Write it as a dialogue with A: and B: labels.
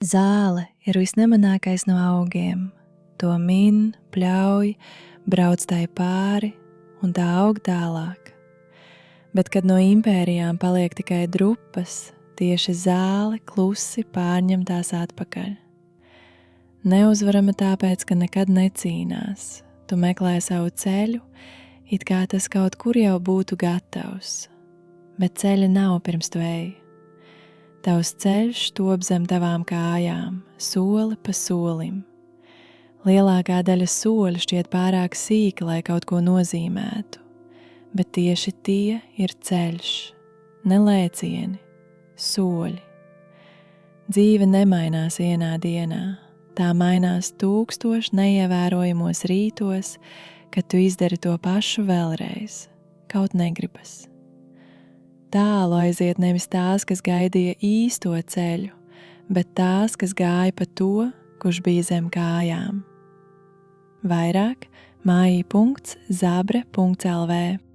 A: Zāle ir visnemanākais no augiem. To min, pļauj, brauc tai pāri, un tā aug tālāk. Bet, kad no impērijām paliek tikai drupas, tieši zāle klusi pārņem tās atpakaļ. Neuzvarama tāpēc, ka nekad necīnās. Tu meklē savu ceļu, it kā tas kaut kur jau būtu gatavs. Bet ceļa nav pirms tu ej. Tavs ceļš top zem tavām kājām, soli pa solim. Lielākā daļa soļu šķiet pārāk sīka, lai kaut ko nozīmētu, bet tieši tie ir ceļš, ne lēcieni, soļi. Dzīve nemainās vienā dienā, tā mainās 1000 neievērojamos rītos, kad tu izdari to pašu vēlreiz, kaut negribas. Tālu aiziet nevis tās, kas gaidīja īsto ceļu, bet tās, kas gāja pa to, kurš bija zem kājām. Vairāk māji.zabre.lv